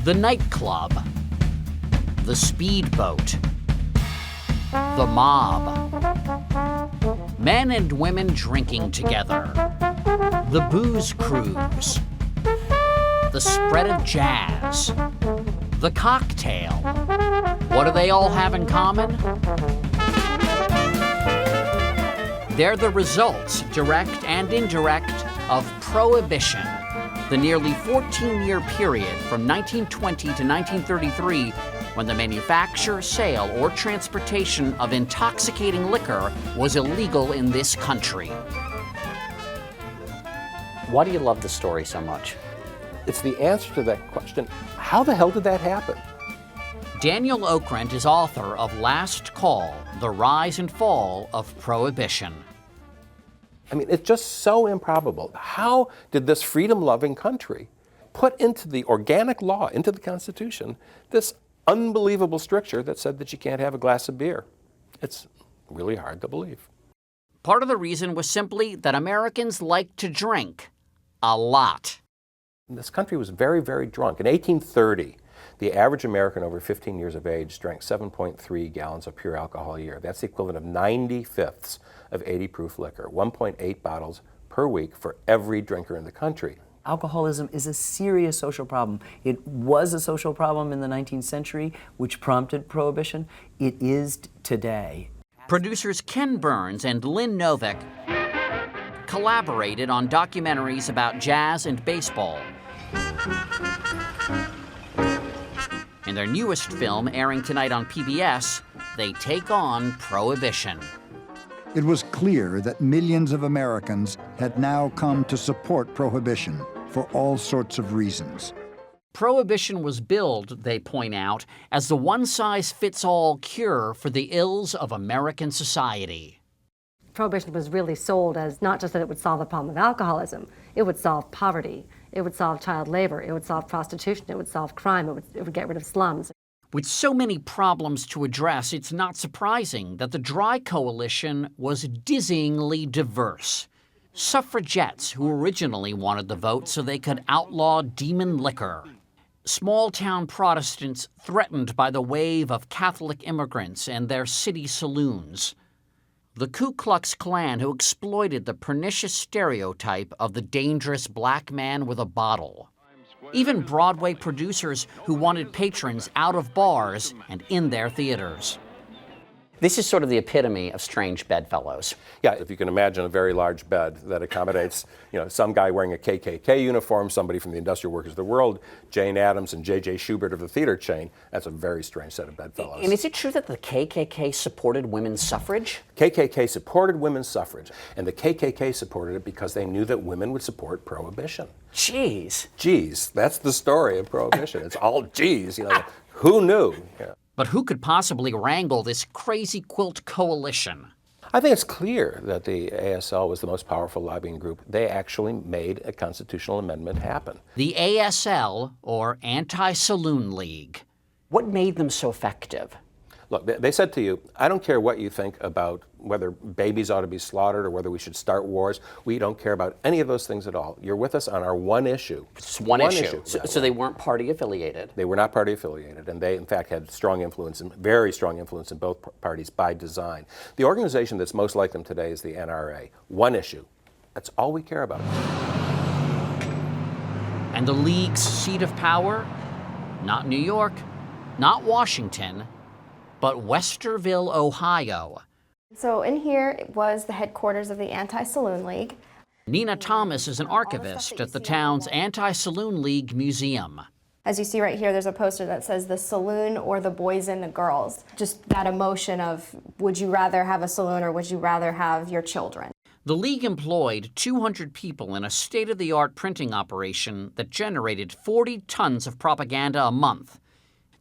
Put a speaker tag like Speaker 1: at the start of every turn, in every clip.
Speaker 1: The nightclub, the speedboat, the mob, men and women drinking together, the booze cruise, the spread of jazz, the cocktail. What do they all have in common? They're the results, direct and indirect, of Prohibition, the nearly 14-year period from 1920 to 1933 when the manufacture, sale, or transportation of intoxicating liquor was illegal in this country. Why do you love the story so much?
Speaker 2: It's the answer to that question, how the hell did that happen?
Speaker 1: Daniel Okrent is author of Last Call, The Rise and Fall of Prohibition.
Speaker 2: I mean, it's just so improbable. How did this freedom-loving country put into the organic law, into the Constitution, this unbelievable stricture that said that you can't have a glass of beer? It's really hard to believe.
Speaker 1: Part of the reason was simply that Americans like to drink a lot.
Speaker 2: This country was very, very drunk. In 1830, the average American over 15 years of age drank 7.3 gallons of pure alcohol a year. That's the equivalent of 90/5 of 80-proof liquor, 1.8 bottles per week for every drinker in the country.
Speaker 3: Alcoholism is a serious social problem. It was a social problem in the 19th century, which prompted Prohibition. It is today.
Speaker 1: Producers Ken Burns and Lynn Novick collaborated on documentaries about jazz and baseball. In their newest film, airing tonight on PBS, they take on Prohibition.
Speaker 4: It was clear that millions of Americans had now come to support Prohibition for all sorts of reasons.
Speaker 1: Prohibition was billed, they point out, as the one-size-fits-all cure for the ills of American society.
Speaker 5: Prohibition was really sold as not just that it would solve the problem of alcoholism, it would solve poverty, it would solve child labor, it would solve prostitution, it would solve crime, it would get rid of slums.
Speaker 1: With so many problems to address, it's not surprising that the Dry Coalition was dizzyingly diverse. Suffragettes who originally wanted the vote so they could outlaw demon liquor. Small-town Protestants threatened by the wave of Catholic immigrants and their city saloons. The Ku Klux Klan who exploited the pernicious stereotype of the dangerous black man with a bottle. Even Broadway producers who wanted patrons out of bars and in their theaters. This is sort of the epitome of strange bedfellows.
Speaker 2: Yeah, if you can imagine a very large bed that accommodates, some guy wearing a KKK uniform, somebody from the Industrial Workers of the World, Jane Addams and J.J. Schubert of the theater chain, that's a very strange set of bedfellows.
Speaker 1: And is it true that the KKK supported women's suffrage?
Speaker 2: KKK supported women's suffrage, and the KKK supported it because they knew that women would support Prohibition.
Speaker 1: Jeez.
Speaker 2: Geez, that's the story of Prohibition. It's all geez, who knew? Yeah.
Speaker 1: But who could possibly wrangle this crazy quilt coalition?
Speaker 2: I think it's clear that the ASL was the most powerful lobbying group. They actually made a constitutional amendment happen.
Speaker 1: The ASL, or Anti-Saloon League. What made them so effective?
Speaker 2: Look, they said to you, I don't care what you think about whether babies ought to be slaughtered or whether we should start wars. We don't care about any of those things at all. You're with us on our one issue.
Speaker 1: It's one issue. So they weren't party affiliated?
Speaker 2: They were not party affiliated, and they, in fact, had strong influence, very strong influence in both parties by design. The organization that's most like them today is the NRA. One issue. That's all we care about.
Speaker 1: And the League's seat of power? Not New York, not Washington, but Westerville, Ohio.
Speaker 6: So in here was the headquarters of the Anti-Saloon League.
Speaker 1: Nina Thomas is an archivist at the town's Anti-Saloon League Museum.
Speaker 6: As you see right here, there's a poster that says the saloon or the boys and the girls. Just that emotion of, would you rather have a saloon or would you rather have your children?
Speaker 1: The League employed 200 people in a state-of-the-art printing operation that generated 40 tons of propaganda a month.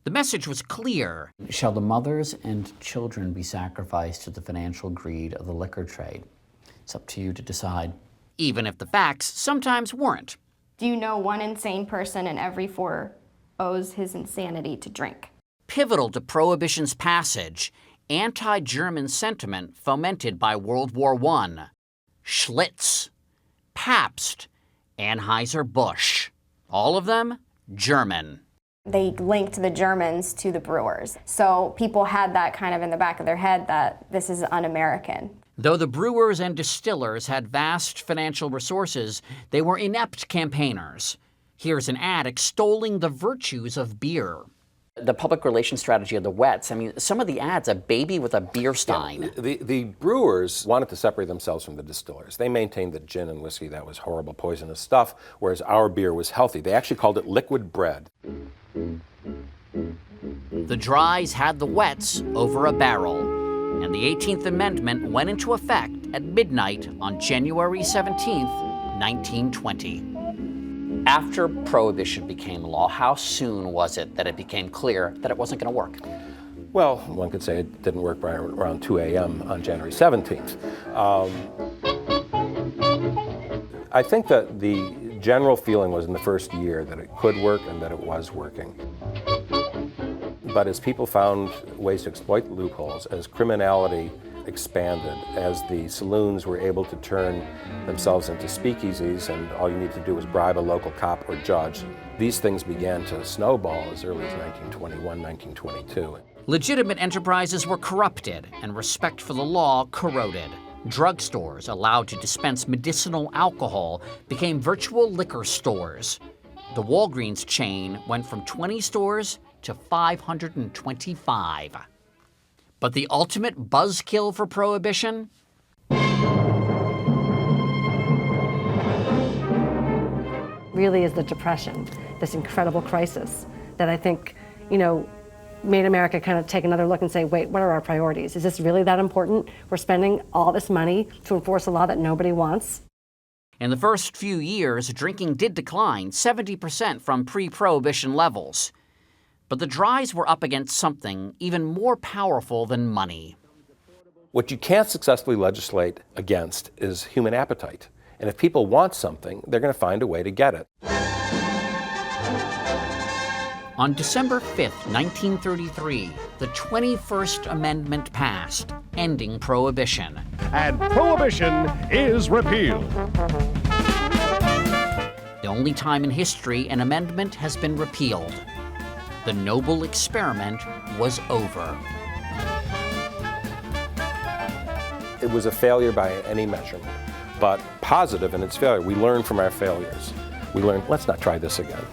Speaker 1: The message was clear. Shall the mothers and children be sacrificed to the financial greed of the liquor trade? It's up to you to decide. Even if the facts sometimes weren't.
Speaker 6: Do you know one insane person in every 4 owes his insanity to drink?
Speaker 1: Pivotal to Prohibition's passage, anti-German sentiment fomented by World War I. Schlitz, Pabst, Anheuser-Busch. All of them German.
Speaker 6: They linked the Germans to the brewers. So people had that kind of in the back of their head that this is un-American.
Speaker 1: Though the brewers and distillers had vast financial resources, they were inept campaigners. Here's an ad extolling the virtues of beer.
Speaker 7: The public relations strategy of the Wets, I mean, some of the ads, a baby with a beer stein.
Speaker 2: Yeah, the brewers wanted to separate themselves from the distillers. They maintained that gin and whiskey, that was horrible, poisonous stuff, whereas our beer was healthy. They actually called it liquid bread.
Speaker 1: The Dries had the Wets over a barrel, and the 18th Amendment went into effect at midnight on January 17th, 1920.
Speaker 7: After Prohibition became law, how soon was it that it became clear that it wasn't going to work?
Speaker 2: Well, one could say it didn't work by around 2 a.m. on January 17th. I think that the general feeling was in the first year that it could work and that it was working. But as people found ways to exploit loopholes, as criminality expanded, as the saloons were able to turn themselves into speakeasies and all you need to do was bribe a local cop or judge, these things began to snowball as early as 1921, 1922.
Speaker 1: Legitimate enterprises were corrupted and respect for the law corroded. Drugstores allowed to dispense medicinal alcohol became virtual liquor stores. The Walgreens chain went from 20 stores to 525. But the ultimate buzzkill for Prohibition?
Speaker 5: Really is the Depression, this incredible crisis that I think, made America kind of take another look and say, wait, what are our priorities? Is this really that important? We're spending all this money to enforce a law that nobody wants?
Speaker 1: In the first few years, drinking did decline 70% from pre-Prohibition levels. But the Dries were up against something even more powerful than money.
Speaker 2: What you can't successfully legislate against is human appetite. And if people want something, they're going to find a way to get it.
Speaker 1: On December 5th, 1933, the 21st Amendment passed, ending Prohibition.
Speaker 8: And Prohibition is repealed.
Speaker 1: The only time in history an amendment has been repealed. The noble experiment was over.
Speaker 2: It was a failure by any measurement, but positive in its failure. We learned from our failures. We learned, let's not try this again.